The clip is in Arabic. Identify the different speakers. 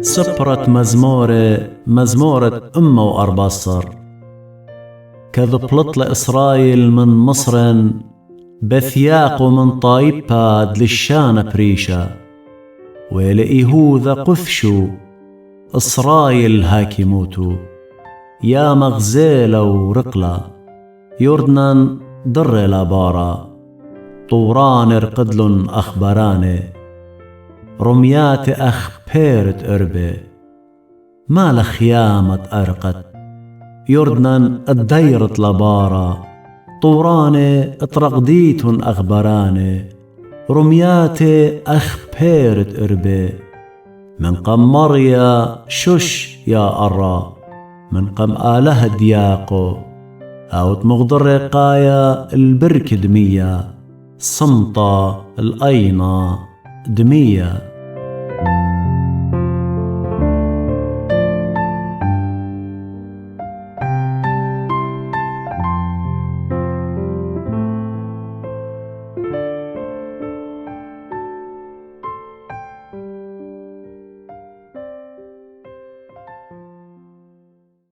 Speaker 1: سبرة مزمورة أمة وأرباصر كذبلط لإسرائيل من مصر بثياق من طايباد للشان بريشة ولإيهوذا قفشو إسرائيل هاكيموتو يا مغزيلة ورقلة يردنان در لابارا طوران ارقدلن أخبراني رميات أخبيرت أربي ما لخيامة أرقت يردنان الديرت لبارا طوراني اترقديتن أخبراني رميات أخبيرت أربي من قمر يا شش يا أرى من قم آله دياقو أوت مغضر قايا البرك دمية صمطة الأينة دمية